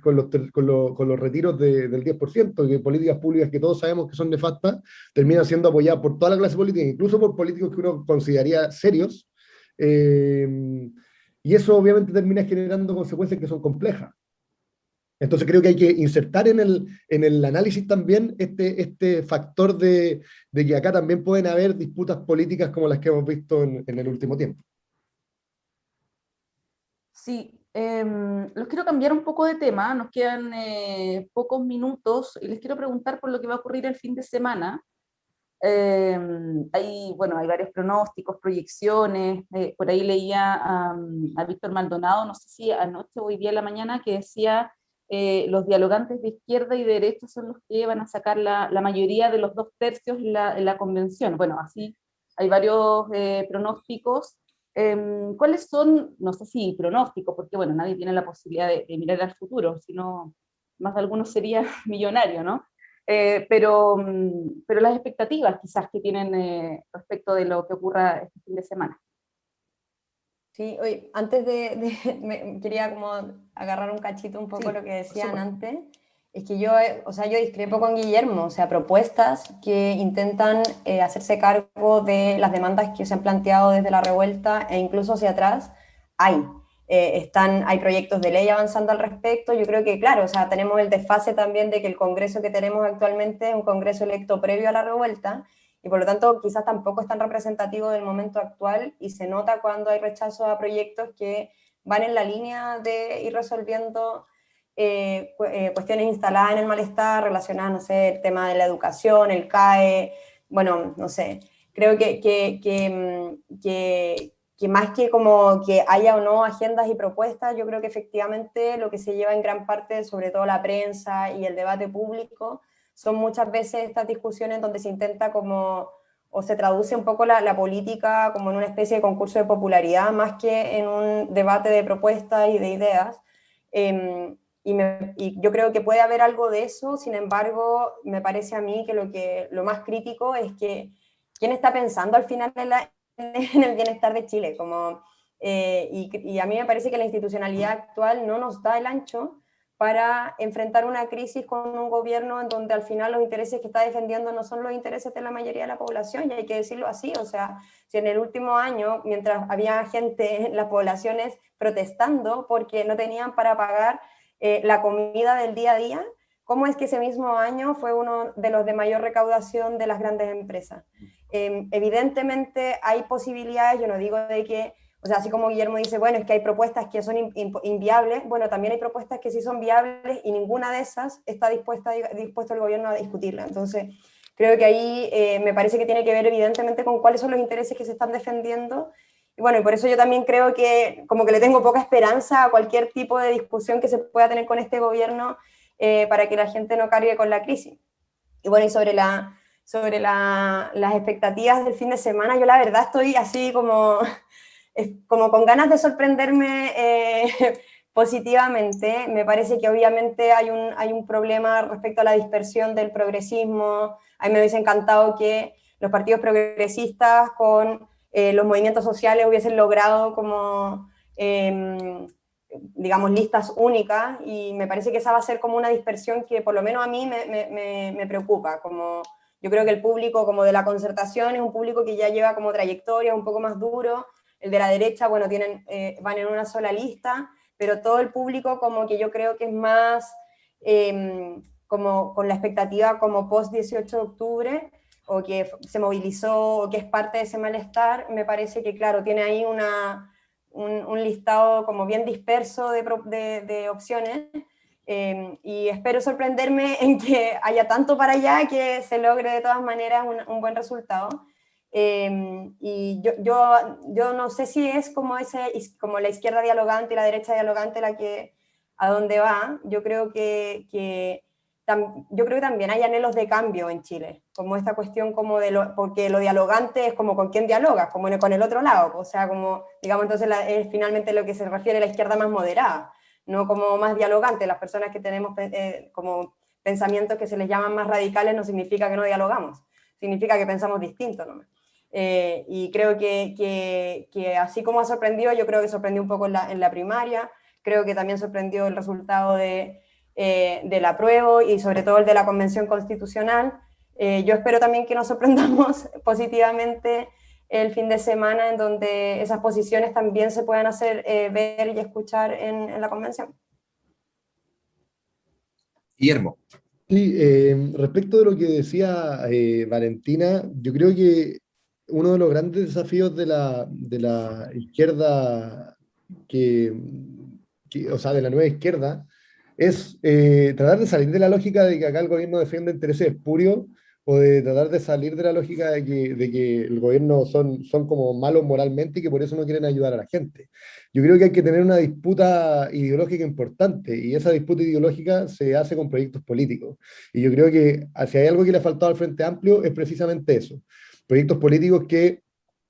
con los retiros del 10%, que políticas públicas que todos sabemos que son nefastas, terminan siendo apoyadas por toda la clase política, incluso por políticos que uno consideraría serios, y eso obviamente termina generando consecuencias que son complejas. Entonces creo que hay que insertar en el análisis también este factor de que acá también pueden haber disputas políticas como las que hemos visto en el último tiempo. Sí, los quiero cambiar un poco de tema, nos quedan pocos minutos y les quiero preguntar por lo que va a ocurrir el fin de semana. Bueno, hay varios pronósticos, proyecciones, por ahí leía a Víctor Maldonado, no sé si anoche o hoy día en la mañana, que decía los dialogantes de izquierda y derecha son los que van a sacar la mayoría de los 2/3 en la convención. Bueno, así hay varios pronósticos. ¿Cuáles son, no sé si pronósticos, porque bueno, nadie tiene la posibilidad de mirar al futuro, sino más de algunos sería millonario, ¿no? Pero las expectativas quizás que tienen respecto de lo que ocurra este fin de semana. Sí, oye, antes quería como agarrar un cachito un poco Sí, lo que por decían supuesto. antes. Es que o sea, yo discrepo con Guillermo, o sea, propuestas que intentan hacerse cargo de las demandas que se han planteado desde la revuelta e incluso hacia atrás, hay. Hay proyectos de ley avanzando al respecto. Yo creo que, claro, o sea, tenemos el desfase también de que el Congreso que tenemos actualmente es un Congreso electo previo a la revuelta, y por lo tanto quizás tampoco es tan representativo del momento actual, y se nota cuando hay rechazo a proyectos que van en la línea de ir resolviendo cuestiones instaladas en el malestar, relacionadas, no sé, el tema de la educación, el CAE, bueno, no sé, creo que más que como que haya o no agendas y propuestas, yo creo que efectivamente lo que se lleva en gran parte, sobre todo la prensa y el debate público, son muchas veces estas discusiones donde se intenta como, o se traduce un poco la política como en una especie de concurso de popularidad, más que en un debate de propuestas y de ideas. Y yo creo que puede haber algo de eso. Sin embargo, me parece a mí que lo más crítico es que quién está pensando al final en el bienestar de Chile. Y a mí me parece que la institucionalidad actual no nos da el ancho para enfrentar una crisis con un gobierno en donde al final los intereses que está defendiendo no son los intereses de la mayoría de la población, y hay que decirlo así. O sea, si en el último año, mientras había gente en las poblaciones protestando porque no tenían para pagar la comida del día a día, cómo es que ese mismo año fue uno de los de mayor recaudación de las grandes empresas. Evidentemente hay posibilidades, yo no digo de que, o sea, así como Guillermo dice, bueno, es que hay propuestas que son inviables, bueno, también hay propuestas que sí son viables y ninguna de esas está dispuesto el gobierno a discutirla. Entonces, creo que ahí me parece que tiene que ver evidentemente con cuáles son los intereses que se están defendiendo. Y bueno, y por eso yo también creo que como que le tengo poca esperanza a cualquier tipo de discusión que se pueda tener con este gobierno para que la gente no cargue con la crisis. Y bueno, y sobre las expectativas del fin de semana, yo la verdad estoy así como con ganas de sorprenderme positivamente. Me parece que obviamente hay un problema respecto a la dispersión del progresismo. A mí me hubiese encantado que los partidos progresistas con los movimientos sociales hubiesen logrado como, digamos, listas únicas, y me parece que esa va a ser como una dispersión que por lo menos a mí me preocupa. Como, yo creo que el público como de la concertación es un público que ya lleva como trayectoria un poco más duro. El de la derecha, bueno, van en una sola lista, pero todo el público como que yo creo que es más como con la expectativa como post 18 de octubre, o que se movilizó, o que es parte de ese malestar, me parece que, claro, tiene ahí un listado como bien disperso de opciones, y espero sorprenderme en que haya tanto para allá que se logre de todas maneras un buen resultado. Y yo no sé si es como la izquierda dialogante y la derecha dialogante a dónde va. Yo creo que también hay anhelos de cambio en Chile, como esta cuestión como porque lo dialogante es como con quién dialogas, como con el otro lado, o sea, como, digamos, entonces es finalmente lo que se refiere a la izquierda más moderada, no como más dialogante. Las personas que tenemos como pensamientos que se les llaman más radicales no significa que no dialogamos, significa que pensamos distinto, ¿no? Y creo que así como ha sorprendido, yo creo que sorprendió un poco en la primaria, creo que también sorprendió el resultado del apruebo y sobre todo el de la Convención Constitucional. Yo espero también que nos sorprendamos positivamente el fin de semana, en donde esas posiciones también se puedan hacer ver y escuchar en la Convención. Guillermo. Sí, respecto de lo que decía Valentina, yo creo que uno de los grandes desafíos de la izquierda, o sea, de la nueva izquierda, es tratar de salir de la lógica de que acá el gobierno defiende intereses espurios, o de tratar de salir de la lógica de que el gobierno son como malos moralmente y que por eso no quieren ayudar a la gente. Yo creo que hay que tener una disputa ideológica importante, y esa disputa ideológica se hace con proyectos políticos. Y yo creo que si hay algo que le ha faltado al Frente Amplio es precisamente eso. Proyectos políticos que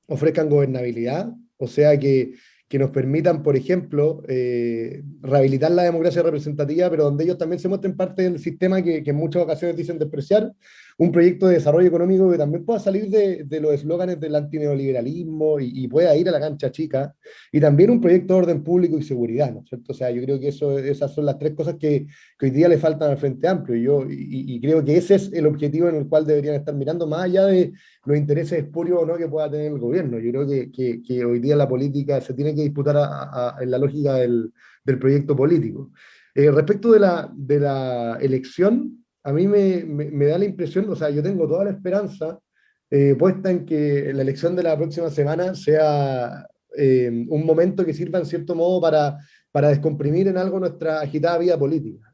ofrezcan gobernabilidad, o sea, que nos permitan, por ejemplo, rehabilitar la democracia representativa, pero donde ellos también se muestren parte del sistema que en muchas ocasiones dicen despreciar. Un proyecto de desarrollo económico que también pueda salir de los eslóganes del antineoliberalismo y pueda ir a la cancha chica. Y también un proyecto de orden público y seguridad, ¿no es cierto? O sea, yo creo que esas son las tres cosas que hoy día le faltan al Frente Amplio. Y creo que ese es el objetivo en el cual deberían estar mirando, más allá de los intereses espurios o no que pueda tener el gobierno. Yo creo que hoy día la política se tiene que disputar en la lógica del proyecto político. Respecto de la elección, a mí me da la impresión, o sea, yo tengo toda la esperanza puesta en que la elección de la próxima semana sea un momento que sirva en cierto modo para descomprimir en algo nuestra agitada vida política.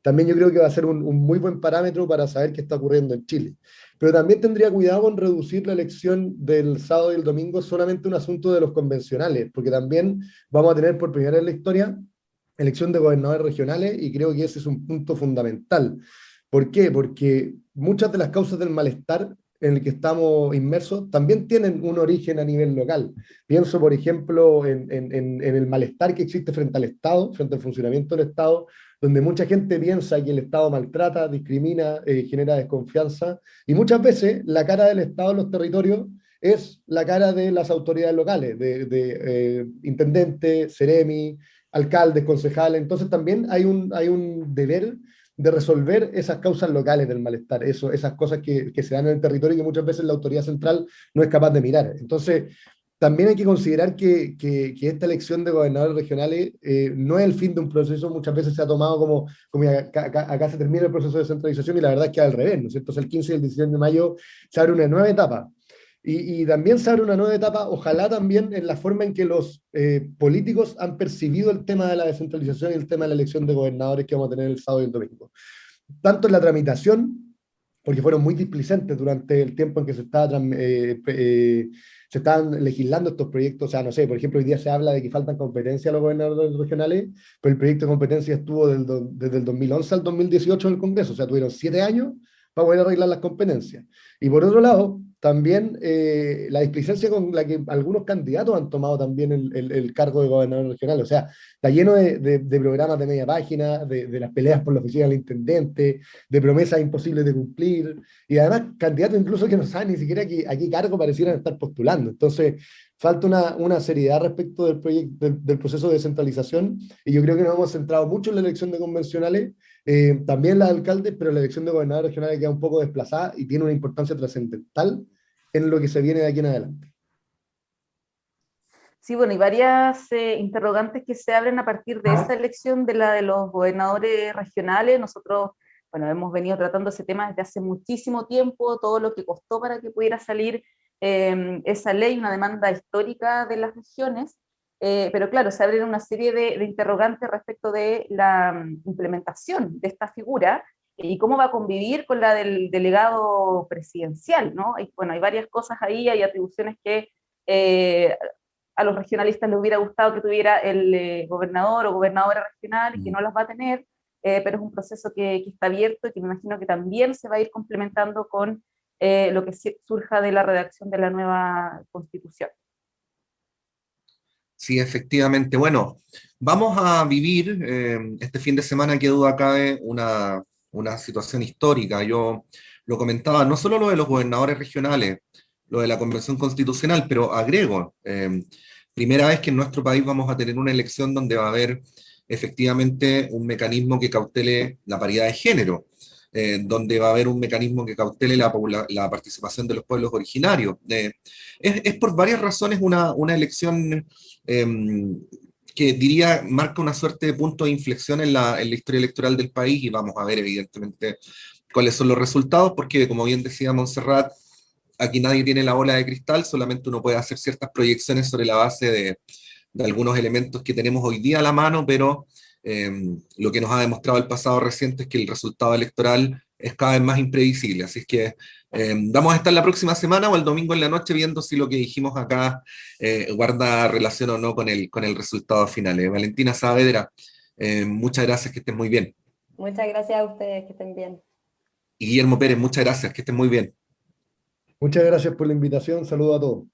También yo creo que va a ser un muy buen parámetro para saber qué está ocurriendo en Chile. Pero también tendría cuidado con reducir la elección del sábado y el domingo solamente a un asunto de los convencionales, porque también vamos a tener por primera vez en la historia elección de gobernadores regionales, y creo que ese es un punto fundamental. ¿Por qué? Porque muchas de las causas del malestar en el que estamos inmersos también tienen un origen a nivel local. Pienso, por ejemplo, en el malestar que existe frente al Estado, frente al funcionamiento del Estado, donde mucha gente piensa que el Estado maltrata, discrimina, genera desconfianza, y muchas veces la cara del Estado en los territorios es la cara de las autoridades locales, de intendentes, seremi, alcaldes, concejales. Entonces también hay un deber de resolver esas causas locales del malestar, esas cosas que se dan en el territorio y que muchas veces la autoridad central no es capaz de mirar. Entonces, también hay que considerar que esta elección de gobernadores regionales no es el fin de un proceso. Muchas veces se ha tomado como acá se termina el proceso de descentralización, y la verdad es que al revés, ¿no es cierto? O sea, el 15 y el 16 de mayo se abre una nueva etapa. Y también se abre una nueva etapa, ojalá también en la forma en que los políticos han percibido el tema de la descentralización y el tema de la elección de gobernadores que vamos a tener el sábado y el domingo. Tanto en la tramitación, porque fueron muy displicentes durante el tiempo en que se estaban legislando estos proyectos. O sea, no sé, por ejemplo, hoy día se habla de que faltan competencias a los gobernadores regionales, pero el proyecto de competencia estuvo desde el 2011 al 2018 en el Congreso, o sea, tuvieron 7 años para poder arreglar las competencias. Y por otro lado, también la displicencia con la que algunos candidatos han tomado también el cargo de gobernador regional. O sea, está lleno de programas de media página, de las peleas por la oficina del intendente, de promesas imposibles de cumplir, y además candidatos incluso que no saben ni siquiera a qué cargo parecieran estar postulando. Entonces, falta una seriedad respecto del proyecto, del proceso de descentralización, y yo creo que nos hemos centrado mucho en la elección de convencionales, también la de alcaldes, pero la elección de gobernadores regionales queda un poco desplazada y tiene una importancia trascendental en lo que se viene de aquí en adelante. Sí, bueno, y varias interrogantes que se abren a partir de esa elección de la de los gobernadores regionales. Nosotros, bueno, hemos venido tratando ese tema desde hace muchísimo tiempo, todo lo que costó para que pudiera salir esa ley, una demanda histórica de las regiones, pero claro, se abren una serie de interrogantes respecto de la implementación de esta figura y cómo va a convivir con la del delegado presidencial, ¿no? Y, bueno, hay varias cosas ahí, hay atribuciones que a los regionalistas les hubiera gustado que tuviera el gobernador o gobernadora regional y que no las va a tener, pero es un proceso que está abierto y que me imagino que también se va a ir complementando con lo que surja de la redacción de la nueva Constitución. Sí, efectivamente. Bueno, vamos a vivir este fin de semana, que duda cabe, una situación histórica. Yo lo comentaba, no solo lo de los gobernadores regionales, lo de la Convención Constitucional, pero agrego, primera vez que en nuestro país vamos a tener una elección donde va a haber efectivamente un mecanismo que cautele la paridad de género, donde va a haber un mecanismo que cautele la participación de los pueblos originarios. Es por varias razones una elección que diría marca una suerte de punto de inflexión en la historia electoral del país, y vamos a ver evidentemente cuáles son los resultados, porque como bien decía Montserrat, aquí nadie tiene la bola de cristal, solamente uno puede hacer ciertas proyecciones sobre la base de algunos elementos que tenemos hoy día a la mano, pero lo que nos ha demostrado el pasado reciente es que el resultado electoral es cada vez más imprevisible. Así es que vamos a estar la próxima semana o el domingo en la noche viendo si lo que dijimos acá guarda relación o no con el resultado final. Valentina Saavedra, muchas gracias, que estén muy bien. Muchas gracias a ustedes, que estén bien. Y Guillermo Pérez, muchas gracias, que estén muy bien. Muchas gracias por la invitación, saludos a todos.